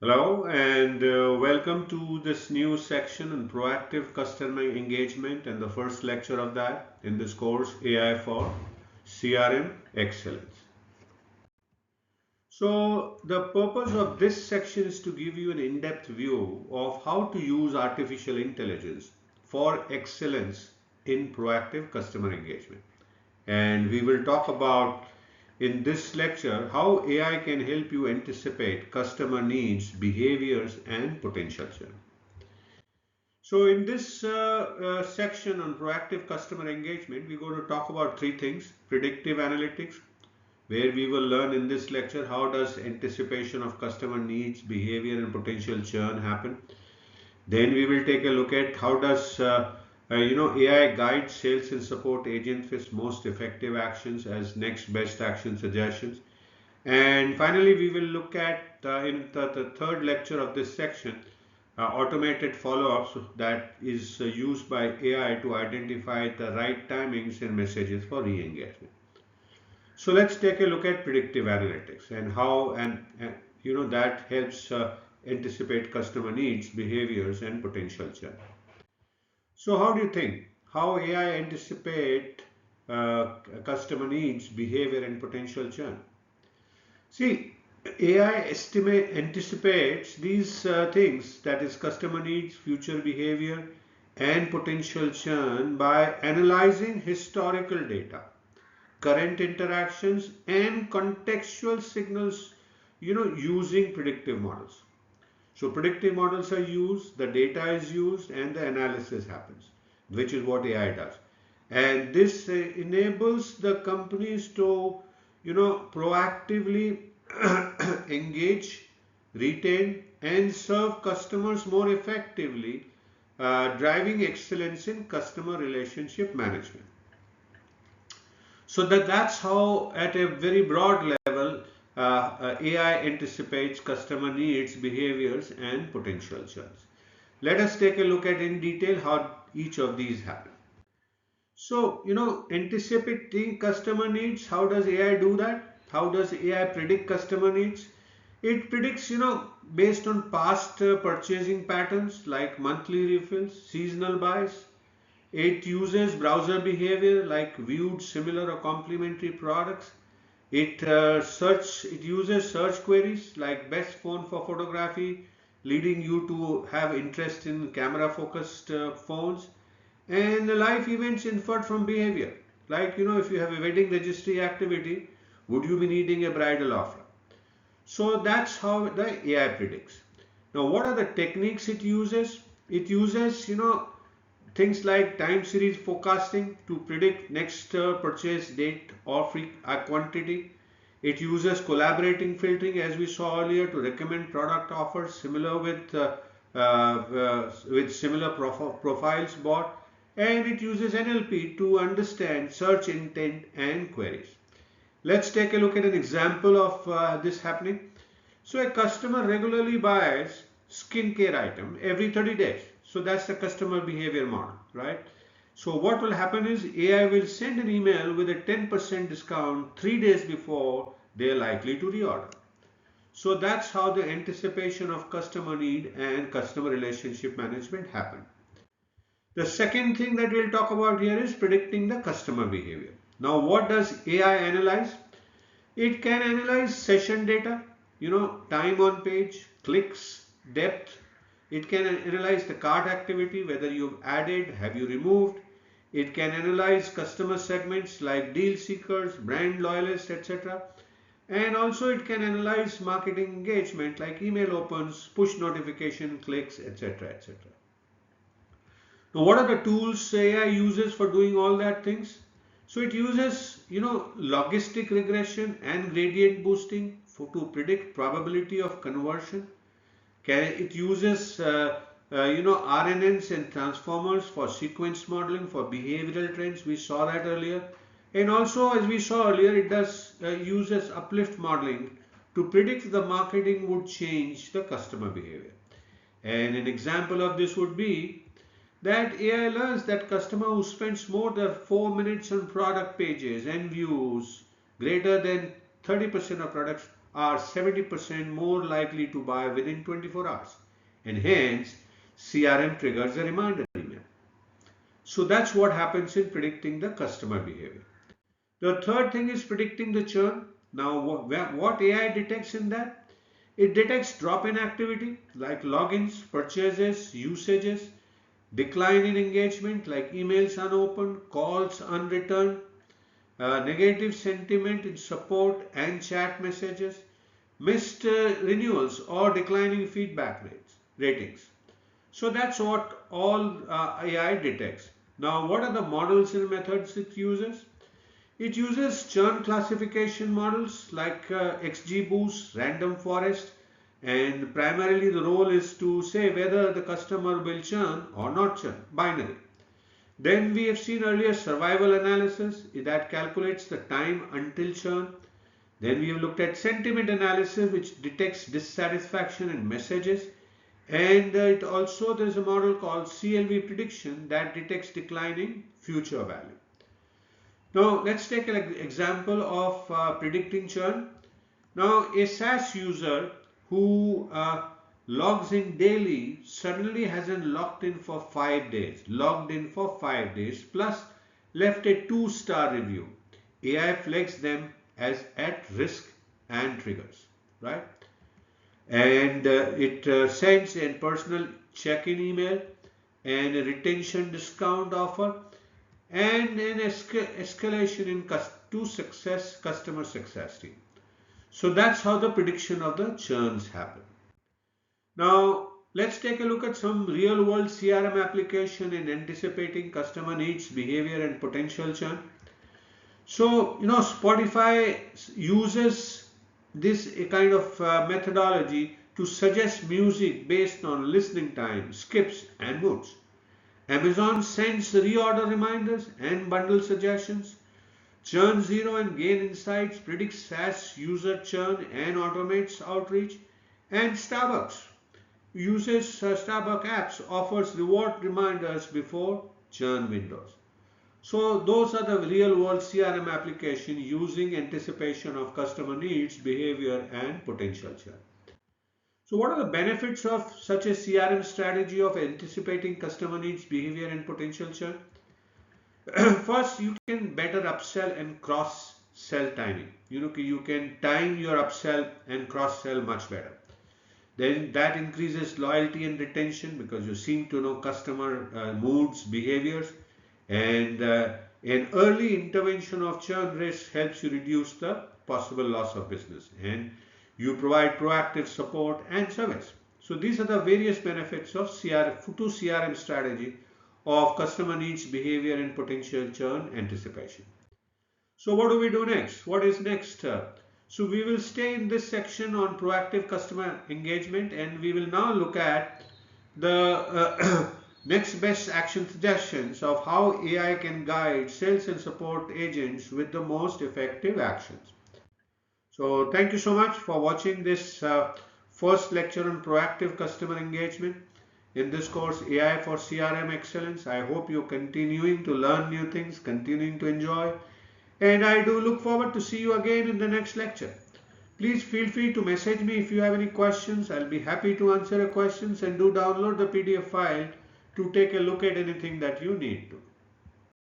Hello and welcome to this new section on proactive customer engagement and the first lecture of that in this course AI for CRM Excellence. So the purpose of this section is to give you an in-depth view of how to use artificial intelligence for excellence in proactive customer engagement. And we will talk about in this lecture how AI can help you anticipate customer needs, behaviors, and potential churn. So in this section on proactive customer engagement, we're going to talk about three things: predictive analytics, where we will learn in this lecture how does anticipation of customer needs, behavior, and potential churn happen. Then we will take a look at how does AI guide sales and support agents with most effective actions as next best action suggestions. And finally, we will look at in the third lecture of this section automated follow-ups that is used by AI to identify the right timings and messages for re-engagement. So let's take a look at predictive analytics and how that helps anticipate customer needs, behaviors, and potential churn. So how do you think how AI anticipate customer needs, behavior, and potential churn? See, AI anticipates these things, that is customer needs, future behavior, and potential churn by analyzing historical data, current interactions, and contextual signals, using predictive models. So predictive models are used, the data is used, and the analysis happens, which is what AI does. And this enables the companies to, proactively engage, retain, and serve customers more effectively, driving excellence in customer relationship management. So that's how, at a very broad level, AI anticipates customer needs, behaviors, and potential churns. Let us take a look at in detail how each of these happen. So, anticipating customer needs, how does AI do that? How does AI predict customer needs? It predicts, based on past purchasing patterns like monthly refills, seasonal buys. It uses browser behavior like viewed similar or complementary products. It uses search queries like best phone for photography, leading you to have interest in camera focused phones, and the life events inferred from behavior. Like, if you have a wedding registry activity, would you be needing a bridal offer? So that's how the AI predicts. Now, what are the techniques it uses? It uses, things like time series forecasting to predict next purchase date or free quantity. It uses collaborating filtering, as we saw earlier, to recommend product offers similar with similar profiles bought, and it uses NLP to understand search intent and queries. Let's take a look at an example of this happening. So a customer regularly buys skincare item every 30 days. So that's the customer behavior model, right? So what will happen is AI will send an email with a 10% discount 3 days before they are likely to reorder. So that's how the anticipation of customer need and customer relationship management happen. The second thing that we'll talk about here is predicting the customer behavior. Now, what does AI analyze? It can analyze session data, time on page, clicks, depth. It can analyze the cart activity, whether you've added, have you removed. It can analyze customer segments like deal seekers, brand loyalists, etc. And also it can analyze marketing engagement like email opens, push notification, clicks, etc. etc. Now, what are the tools AI uses for doing all that things? So it uses, logistic regression and gradient boosting to predict probability of conversion. It uses, RNNs and transformers for sequence modeling for behavioral trends. We saw that earlier. And also, as we saw earlier, it does uses uplift modeling to predict the marketing would change the customer behavior. And an example of this would be that AI learns that customer who spends more than 4 minutes on product pages and views greater than 30% of products are 70% more likely to buy within 24 hours. And hence, CRM triggers a reminder email. So that's what happens in predicting the customer behavior. The third thing is predicting the churn. Now, what AI detects in that? It detects drop in activity like logins, purchases, usages, decline in engagement like emails unopened, calls unreturned, negative sentiment in support and chat messages, missed renewals or declining feedback ratings. So that's what all AI detects. Now, what are the models and methods it uses? It uses churn classification models like XGBoost, Random Forest, and primarily the role is to say whether the customer will churn or not churn, binary. Then we have seen earlier survival analysis that calculates the time until churn. Then we have looked at sentiment analysis which detects dissatisfaction in messages. And it also there is a model called CLV prediction that detects declining future value. Now let's take an example of predicting churn. Now a SaaS user who logs in daily suddenly hasn't logged in for 5 days plus left a 2-star review. AI flags them as at risk and triggers, right? And it sends a personal check-in email and a retention discount offer and an escalation in customer success team. So that's how the prediction of the churns happen. Now let's take a look at some real world CRM application in anticipating customer needs, behavior and potential churn. So Spotify uses this kind of methodology to suggest music based on listening time, skips and moods. Amazon sends reorder reminders and bundle suggestions. Churn Zero and Gain Insights predicts SaaS user churn and automates outreach. And Starbucks uses Starbucks apps offers reward reminders before churn windows. So those are the real world CRM application using anticipation of customer needs, behavior and potential churn. So what are the benefits of such a CRM strategy of anticipating customer needs, behavior and potential churn? First, you can better upsell and cross sell timing. You can time your upsell and cross sell much better. Then that increases loyalty and retention because you seem to know customer moods, behaviors, and an early intervention of churn risk helps you reduce the possible loss of business, and you provide proactive support and service. So these are the various benefits of CRM strategy of customer needs, behavior and potential churn anticipation. So what do we do next? What is next? So we will stay in this section on proactive customer engagement, and we will now look at the next best action suggestions of how AI can guide sales and support agents with the most effective actions. So thank you so much for watching this first lecture on proactive customer engagement in this course AI for CRM Excellence. I hope you're continuing to learn new things, continuing to enjoy, and I do look forward to see you again in the next lecture. Please feel free to message me if you have any questions. I'll be happy to answer your questions, and do download the PDF file to take a look at anything that you need to.